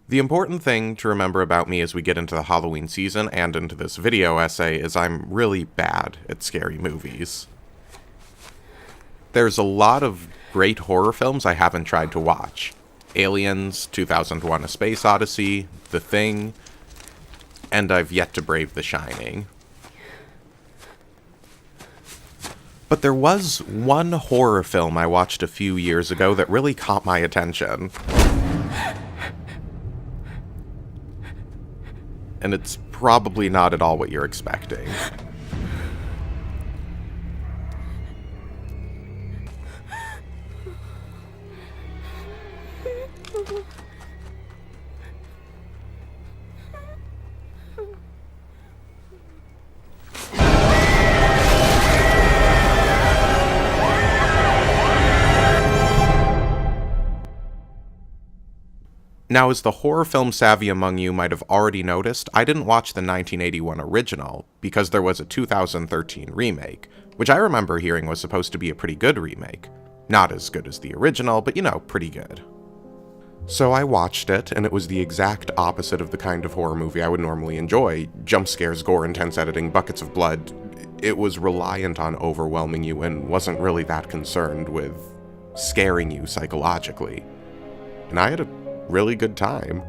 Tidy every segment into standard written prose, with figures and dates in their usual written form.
The important thing to remember about me as we get into the Halloween season and into this video essay is I'm really bad at scary movies. There's a lot of great horror films I haven't tried to watch. Aliens, 2001: A Space Odyssey, The Thing, and I've yet to brave The Shining. But there was one horror film I watched a few years ago that really caught my attention. And it's probably not at all what you're expecting. Now, as the horror film savvy among you might have already noticed, I didn't watch the 1981 original, because there was a 2013 remake, which I remember hearing was supposed to be a pretty good remake. Not as good as the original, but pretty good. So I watched it, and it was the exact opposite of the kind of horror movie I would normally enjoy. Jump scares, gore, intense editing, buckets of blood. It was reliant on overwhelming you and wasn't really that concerned with scaring you psychologically. And I had a really good time.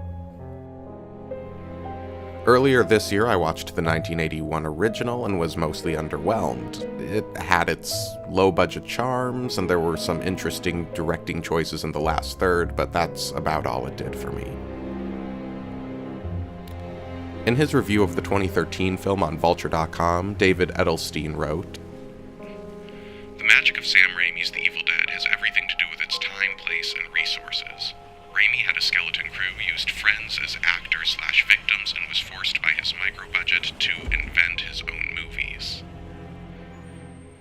Earlier this year, I watched the 1981 original and was mostly underwhelmed. It had its low-budget charms, and there were some interesting directing choices in the last third, but that's about all it did for me. In his review of the 2013 film on Vulture.com, David Edelstein wrote, "The magic of Sam Raimi's The Evil Dead has everything to do with its time, place, and resources. Raimi had a skeleton crew who used friends as actors/victims and was forced by his micro-budget to invent his own movies.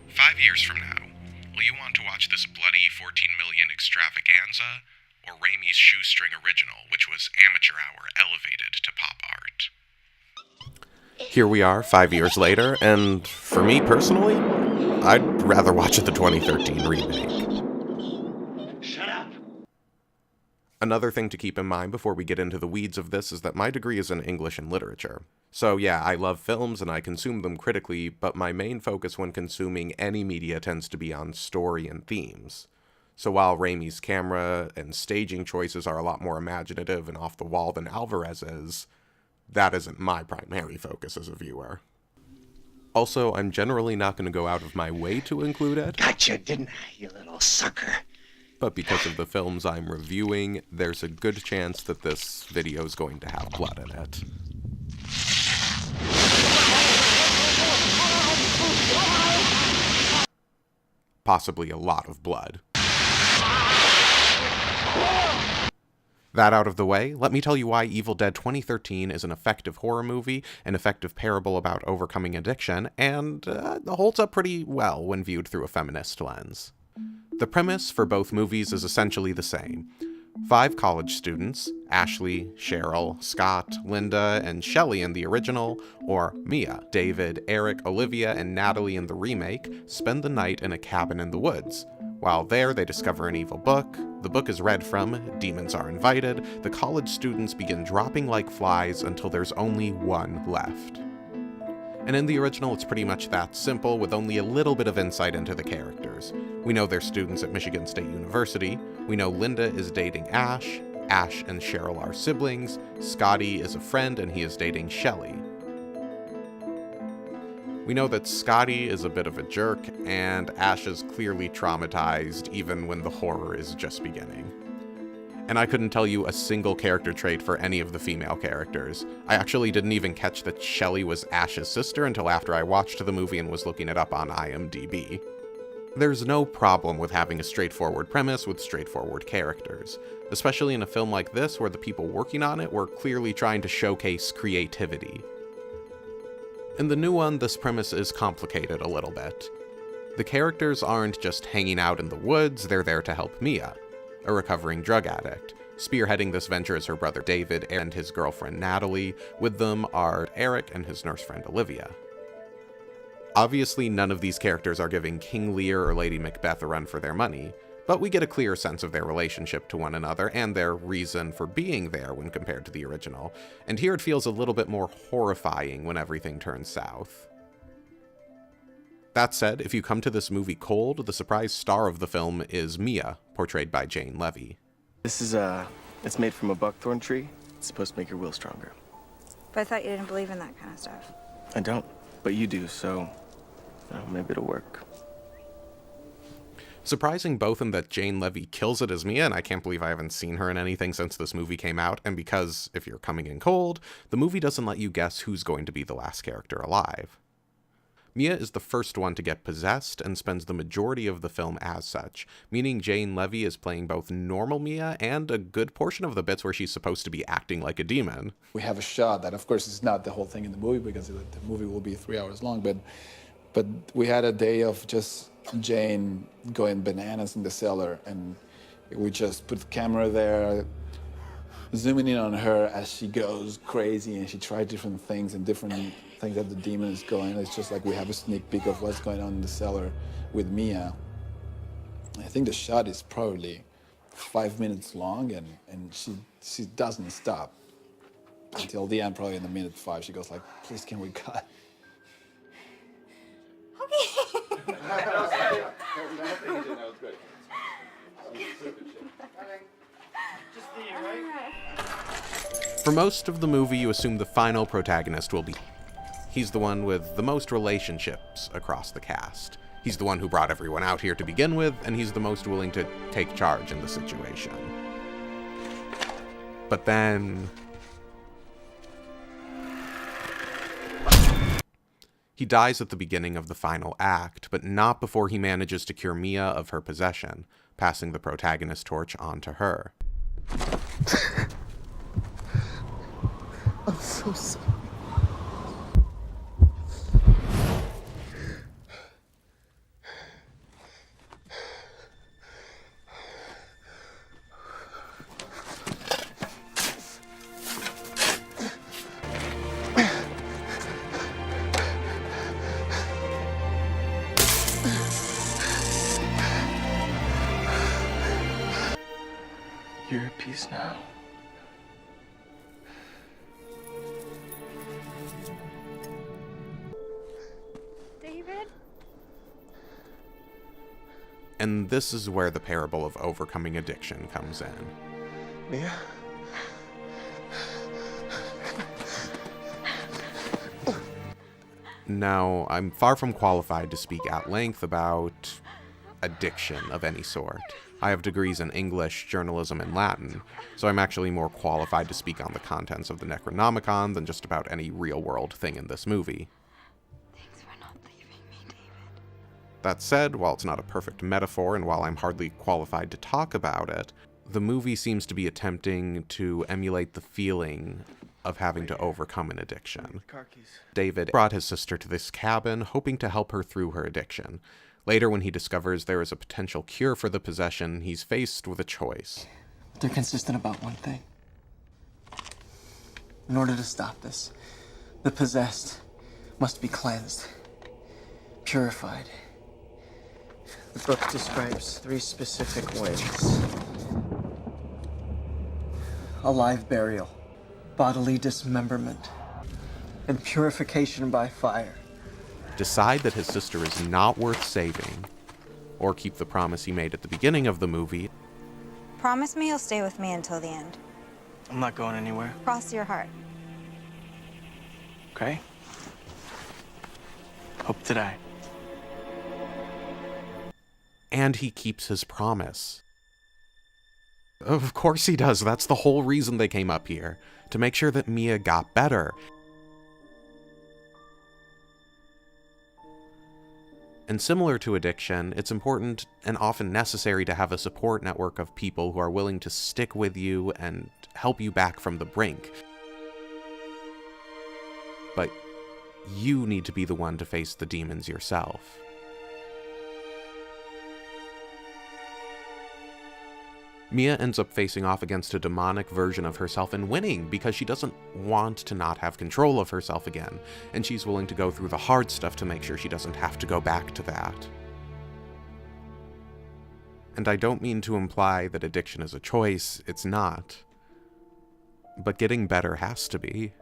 5 years from now, will you want to watch this bloody 14 million extravaganza, or Raimi's shoestring original, which was amateur hour elevated to pop art?" Here we are, 5 years later, and for me personally, I'd rather watch the 2013 remake. Another thing to keep in mind before we get into the weeds of this is that my degree is in English and literature. So yeah, I love films and I consume them critically, but my main focus when consuming any media tends to be on story and themes. So while Raimi's camera and staging choices are a lot more imaginative and off the wall than Alvarez's, that isn't my primary focus as a viewer. Also, I'm generally not going to go out of my way to include it. Gotcha, didn't I, you little sucker? But because of the films I'm reviewing, there's a good chance that this video is going to have blood in it. Possibly a lot of blood. That out of the way, let me tell you why Evil Dead 2013 is an effective horror movie, an effective parable about overcoming addiction, and holds up pretty well when viewed through a feminist lens. The premise for both movies is essentially the same. 5 college students, Ashley, Cheryl, Scott, Linda, and Shelley in the original, or Mia, David, Eric, Olivia, and Natalie in the remake, spend the night in a cabin in the woods. While there, they discover an evil book. The book is read from, demons are invited, the college students begin dropping like flies until there's only one left. And in the original, it's pretty much that simple, with only a little bit of insight into the characters. We know they're students at Michigan State University. We know Linda is dating Ash. Ash and Cheryl are siblings. Scotty is a friend, and he is dating Shelley. We know that Scotty is a bit of a jerk, and Ash is clearly traumatized, even when the horror is just beginning. And I couldn't tell you a single character trait for any of the female characters. I actually didn't even catch that Shelley was Ash's sister until after I watched the movie and was looking it up on IMDb. There's no problem with having a straightforward premise with straightforward characters, especially in a film like this where the people working on it were clearly trying to showcase creativity. In the new one, this premise is complicated a little bit. The characters aren't just hanging out in the woods, they're there to help Mia, a recovering drug addict. Spearheading this venture is her brother David and his girlfriend Natalie. With them are Eric and his nurse friend Olivia. Obviously, none of these characters are giving King Lear or Lady Macbeth a run for their money, but we get a clear sense of their relationship to one another and their reason for being there when compared to the original, and here it feels a little bit more horrifying when everything turns south. That said, if you come to this movie cold, the surprise star of the film is Mia, portrayed by Jane Levy. This is, it's made from a buckthorn tree. It's supposed to make your will stronger. But I thought you didn't believe in that kind of stuff. I don't, but you do, so maybe it'll work. Surprising both in that Jane Levy kills it as Mia, and I can't believe I haven't seen her in anything since this movie came out, and because, if you're coming in cold, the movie doesn't let you guess who's going to be the last character alive. Mia is the first one to get possessed and spends the majority of the film as such, meaning Jane Levy is playing both normal Mia and a good portion of the bits where she's supposed to be acting like a demon. We have a shot that, of course, is not the whole thing in the movie because the movie will be 3 hours long, but we had a day of just Jane going bananas in the cellar, and we just put the camera there, zooming in on her as she goes crazy, and she tried different things and different things that the demon is going. It's just like we have a sneak peek of what's going on in the cellar with Mia. I think the shot is probably 5 minutes long, and she doesn't stop until the end. Probably in the minute 5, she goes like, "Please, can we cut?" For most of the movie, you assume the final protagonist will be. He's the one with the most relationships across the cast. He's the one who brought everyone out here to begin with, and he's the most willing to take charge in the situation. But then he dies at the beginning of the final act, but not before he manages to cure Mia of her possession, passing the protagonist torch on to her. I'm so sorry. You're at peace now. David? And this is where the parable of overcoming addiction comes in. Mia? Now, I'm far from qualified to speak at length about addiction of any sort. I have degrees in English, journalism, and Latin, so I'm actually more qualified to speak on the contents of the Necronomicon than just about any real-world thing in this movie. Thanks for not leaving me, David. That said, while it's not a perfect metaphor and while I'm hardly qualified to talk about it, the movie seems to be attempting to emulate the feeling of having to overcome an addiction. David brought his sister to this cabin, hoping to help her through her addiction. Later, when he discovers there is a potential cure for the possession, he's faced with a choice. They're consistent about one thing. In order to stop this, the possessed must be cleansed, purified. The book describes 3 specific ways. Alive burial, bodily dismemberment, and purification by fire. Decide that his sister is not worth saving, or keep the promise he made at the beginning of the movie. Promise me you'll stay with me until the end. I'm not going anywhere, Cross your heart. okay? Hope to die. And he keeps his promise. Of course he does. That's the whole reason they came up here, to make sure that Mia got better. And similar to addiction, it's important and often necessary to have a support network of people who are willing to stick with you and help you back from the brink. But you need to be the one to face the demons yourself. Mia ends up facing off against a demonic version of herself and winning because she doesn't want to not have control of herself again, and she's willing to go through the hard stuff to make sure she doesn't have to go back to that. And I don't mean to imply that addiction is a choice, it's not. But getting better has to be.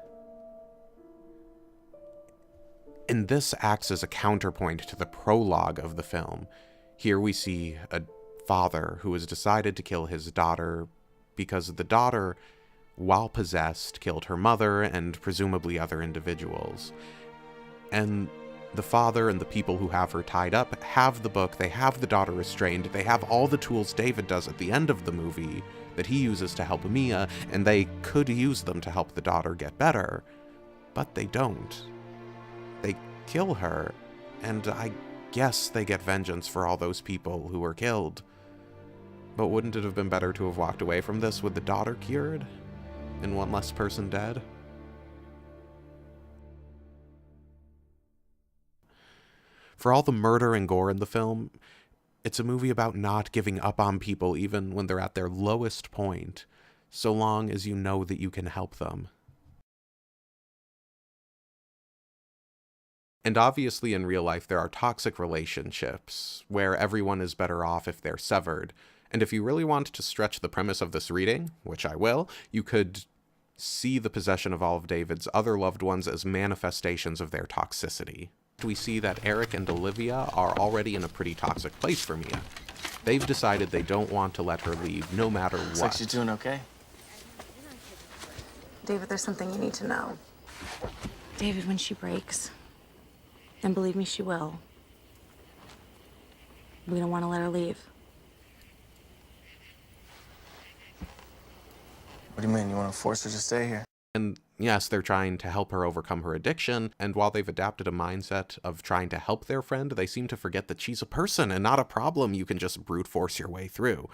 And this acts as a counterpoint to the prologue of the film. Here we see a father who has decided to kill his daughter because the daughter, while possessed, killed her mother and presumably other individuals. And the father and the people who have her tied up have the book, they have the daughter restrained, they have all the tools David does at the end of the movie that he uses to help Mia, and they could use them to help the daughter get better. But they don't. They kill her, and I guess they get vengeance for all those people who were killed. But wouldn't it have been better to have walked away from this with the daughter cured? And one less person dead? For all the murder and gore in the film, it's a movie about not giving up on people even when they're at their lowest point, so long as you know that you can help them. And obviously in real life there are toxic relationships, where everyone is better off if they're severed. And if you really want to stretch the premise of this reading, which I will, you could see the possession of all of David's other loved ones as manifestations of their toxicity. We see that Eric and Olivia are already in a pretty toxic place for Mia. They've decided they don't want to let her leave, no matter what. Looks like she's doing okay. David, there's something you need to know. David, when she breaks, and believe me, she will, we don't want to let her leave. What do you mean? You want to force her to stay here? And yes, they're trying to help her overcome her addiction, and while they've adapted a mindset of trying to help their friend, they seem to forget that she's a person and not a problem you can just brute force your way through.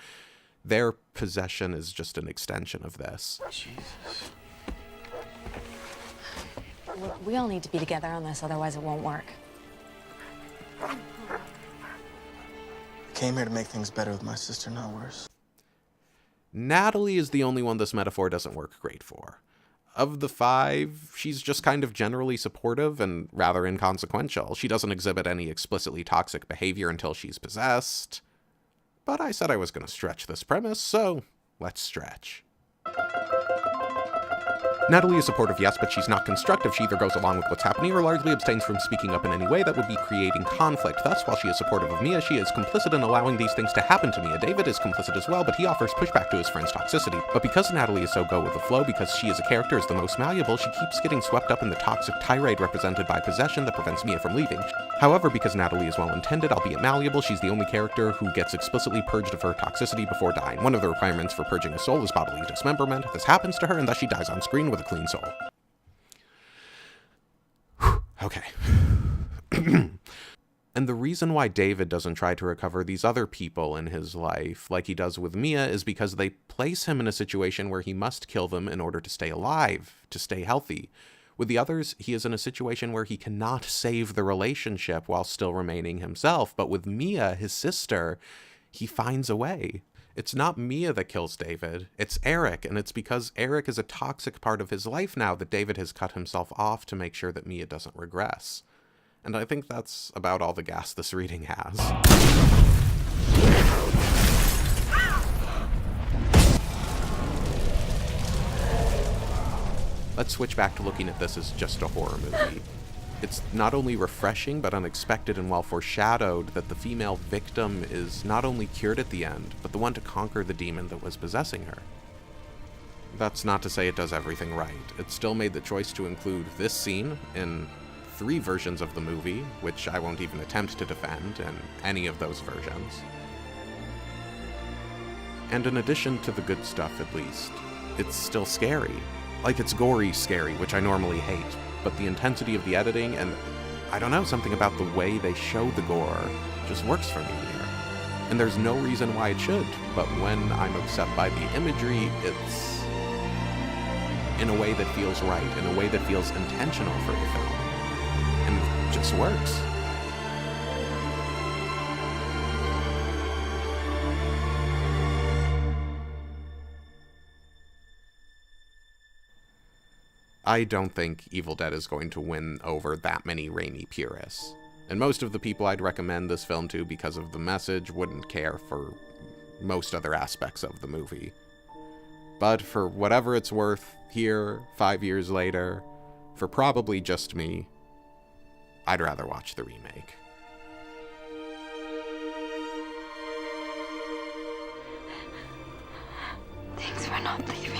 Their possession is just an extension of this. Jesus. We all need to be together on this, otherwise it won't work. I came here to make things better with my sister, not worse. Natalie is the only one this metaphor doesn't work great for. Of the five, she's just kind of generally supportive and rather inconsequential. She doesn't exhibit any explicitly toxic behavior until she's possessed. But I said I was going to stretch this premise, so let's stretch. Natalie is supportive, yes, but she's not constructive. She either goes along with what's happening or largely abstains from speaking up in any way that would be creating conflict. Thus, while she is supportive of Mia, she is complicit in allowing these things to happen to Mia. David is complicit as well, but he offers pushback to his friend's toxicity. But because Natalie is so go with the flow, because she as a character is the most malleable, she keeps getting swept up in the toxic tirade represented by possession that prevents Mia from leaving. However, because Natalie is well-intended, albeit malleable, she's the only character who gets explicitly purged of her toxicity before dying. One of the requirements for purging a soul is bodily dismemberment. This happens to her, and thus she dies on screen with a clean soul. Okay. And the reason why David doesn't try to recover these other people in his life, like he does with Mia, is because they place him in a situation where he must kill them in order to stay alive, to stay healthy. With the others, he is in a situation where he cannot save the relationship while still remaining himself. But with Mia, his sister, he finds a way. It's not Mia that kills David, it's Eric, and it's because Eric is a toxic part of his life now that David has cut himself off to make sure that Mia doesn't regress. And I think that's about all the gas this reading has. Let's switch back to looking at this as just a horror movie. It's not only refreshing, but unexpected and well foreshadowed that the female victim is not only cured at the end, but the one to conquer the demon that was possessing her. That's not to say it does everything right. It still made the choice to include this scene in 3 versions of the movie, which I won't even attempt to defend in any of those versions. And in addition to the good stuff, at least, it's still scary. Like, it's gory scary, which I normally hate, but the intensity of the editing and, I don't know, something about the way they show the gore just works for me here. And there's no reason why it should, but when I'm upset by the imagery, it's in a way that feels right, in a way that feels intentional for the film. And it just works. I don't think Evil Dead is going to win over that many Raimi purists. And most of the people I'd recommend this film to because of the message wouldn't care for most other aspects of the movie. But for whatever it's worth, here, 5 years later, for probably just me, I'd rather watch the remake. Thanks for not leaving.